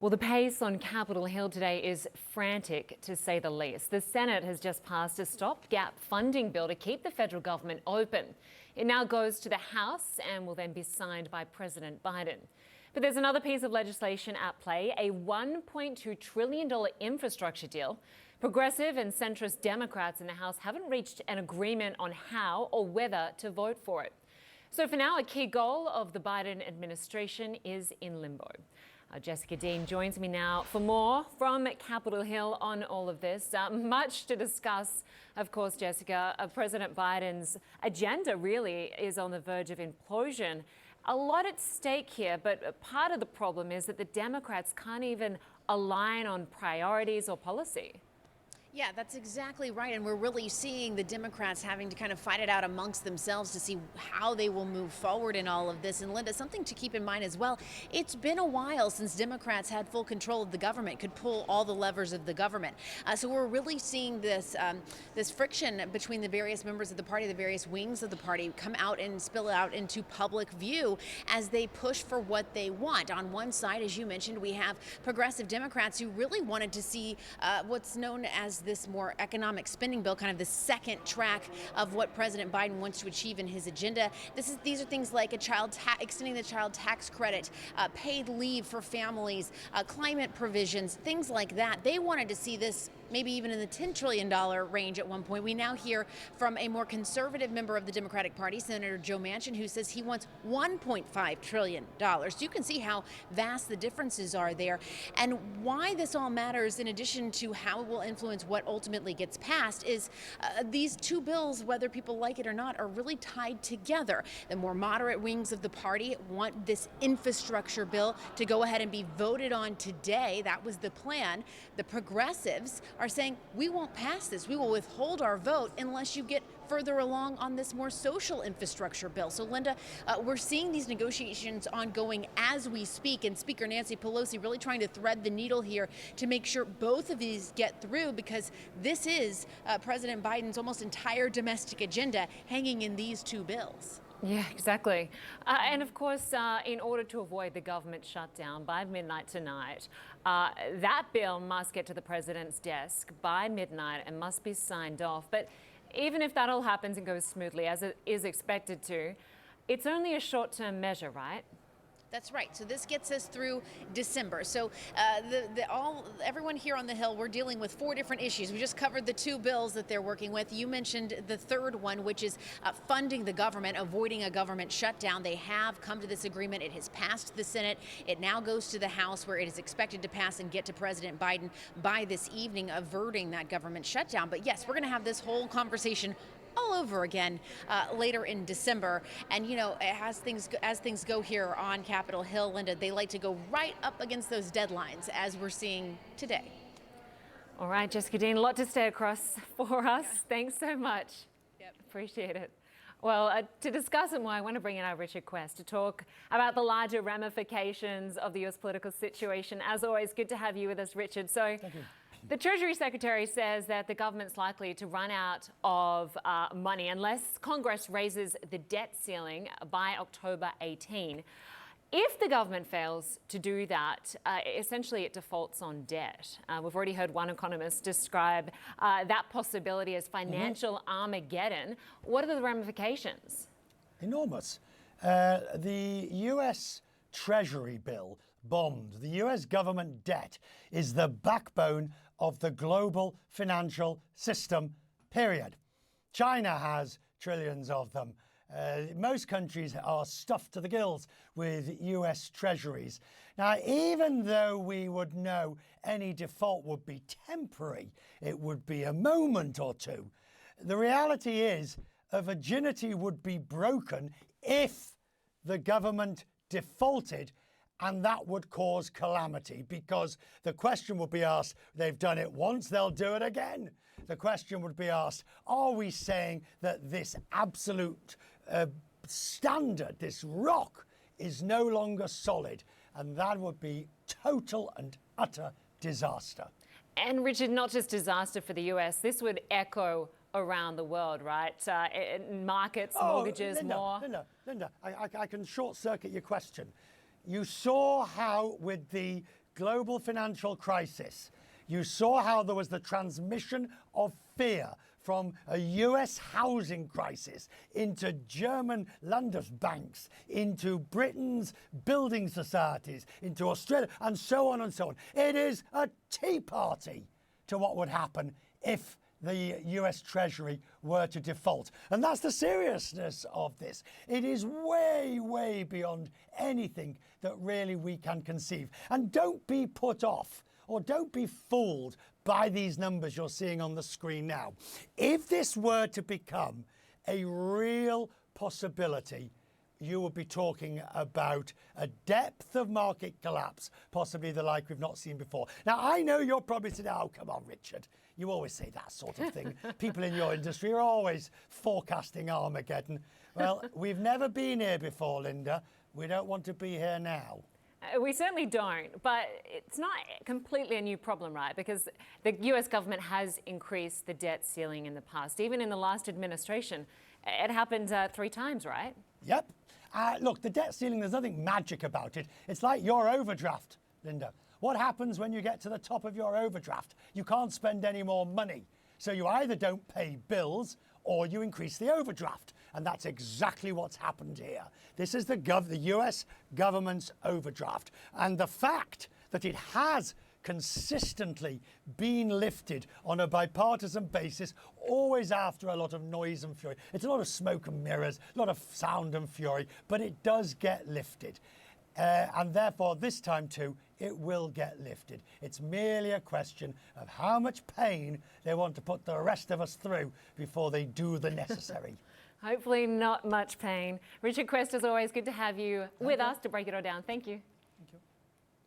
Well, the pace on Capitol Hill today is frantic, to say the least. The Senate has just passed a stopgap funding bill to keep the federal government open. It now goes to the House and will then be signed by President Biden. But there's another piece of legislation at play, a $1.2 trillion infrastructure deal. Progressive and centrist Democrats in the House haven't reached an agreement on how or whether to vote for it. So for now, a key goal of the Biden administration is in limbo. Jessica Dean joins me now for more from Capitol Hill on all of this. Much to discuss, of course, Jessica. President Biden's agenda really is on the verge of implosion. A lot at stake here, but part of the problem is that the Democrats can't even align on priorities or policy. Yeah, that's exactly right. And we're really seeing the Democrats having to kind of fight it out amongst themselves to see how they will move forward in all of this. And Lynda, something to keep in mind as well, it's been a while since Democrats had full control of the government, could pull all the levers of the government. So we're really seeing this this friction between the various members of the party, the various wings of the party, come out and spill out into public view as they push for what they want. On one side, as you mentioned, we have progressive Democrats who really wanted to see what's known as this more economic spending bill, kind of the second track of what President Biden wants to achieve in his agenda. These are things like extending the child tax credit, paid leave for families, climate provisions, things like that. They wanted to see this maybe even in the $10 trillion range at one point. We now hear from a more conservative member of the Democratic Party, Senator Joe Manchin, who says he wants $1.5 trillion. So you can see how vast the differences are there and why this all matters, in addition to how it will influence what ultimately gets passed, is these two bills, whether people like it or not, are really tied together. The more moderate wings of the party want this infrastructure bill to go ahead and be voted on today. That was the plan. The progressives are saying, we won't pass this. We will withhold our vote unless you get further along on this more social infrastructure bill. So, Lynda, we're seeing these negotiations ongoing as we speak, and Speaker Nancy Pelosi really trying to thread the needle here to make sure both of these get through, because this is President Biden's almost entire domestic agenda hanging in these two bills. Yeah, exactly. And of course, in order to avoid the government shutdown by midnight tonight, that bill must get to the president's desk by midnight and must be signed off. But even if that all happens and goes smoothly, as it is expected to, it's only a short-term measure, right? That's right. So this gets us through December. So everyone here on the Hill, we're dealing with four different issues. We just covered the two bills that they're working with. You mentioned the third one, which is funding the government, avoiding a government shutdown. They have come to this agreement. It has passed the Senate. It now goes to the House, where it is expected to pass and get to President Biden by this evening, averting that government shutdown. But yes, we're going to have this whole conversation all over again later in December. And, you know, as things go here on Capitol Hill, Lynda, they like to go right up against those deadlines, as we're seeing today. All right, Jessica Dean, a lot to stay across for us. Yeah. Thanks so much. Yep. Appreciate it. Well, to discuss it more, I want to bring in our Richard Quest to talk about the larger ramifications of the U.S. political situation. As always, good to have you with us, Richard. So, thank you. The Treasury Secretary says that the government's likely to run out of money unless Congress raises the debt ceiling by October 18. If the government fails to do that, essentially it defaults on debt. We've already heard one economist describe that possibility as financial Armageddon. What are the ramifications? Enormous. The U.S. Treasury bill bombed. The U.S. government debt is the backbone of the global financial system, period. China has trillions of them. Most countries are stuffed to the gills with U.S. treasuries. Now, even though we would know any default would be temporary, it would be a moment or two, the reality is a virginity would be broken if the government defaulted, and that would cause calamity, because the question would be asked, they've done it once, they'll do it again. The question would be asked, are we saying that this absolute standard, this rock, is no longer solid? And that would be total and utter disaster. And Richard, not just disaster for the US, this would echo around the world, right? Markets, mortgages, Lynda, more. Lynda, I can short circuit your question. You saw how with the global financial crisis, you saw how there was the transmission of fear from a US housing crisis into German Landesbanks, into Britain's building societies, into Australia, and so on and so on. It is a tea party to what would happen if the US Treasury were to default. And that's the seriousness of this. It is way, way beyond anything that really we can conceive. And don't be put off or don't be fooled by these numbers you're seeing on the screen now. If this were to become a real possibility, you would be talking about a depth of market collapse, possibly the like we've not seen before. Now, I know you're probably saying, oh, come on, Richard. You always say that sort of thing. People in your industry are always forecasting Armageddon. Well, we've never been here before, Lynda. We don't want to be here now. We certainly don't, but it's not completely a new problem, right? Because the US government has increased the debt ceiling in the past. Even in the last administration, it happened 3 times, right? Yep. Look, the debt ceiling, there's nothing magic about it. It's like your overdraft, Lynda. What happens when you get to the top of your overdraft? You can't spend any more money. So you either don't pay bills or you increase the overdraft. And that's exactly what's happened here. This is the US government's overdraft. And the fact that it has consistently been lifted on a bipartisan basis, always after a lot of noise and fury. It's a lot of smoke and mirrors, a lot of sound and fury, but it does get lifted. And therefore, this time too, it will get lifted. It's merely a question of how much pain they want to put the rest of us through before they do the necessary. Hopefully not much pain. Richard Quest, as always, good to have you with us to break it all down. Thank you.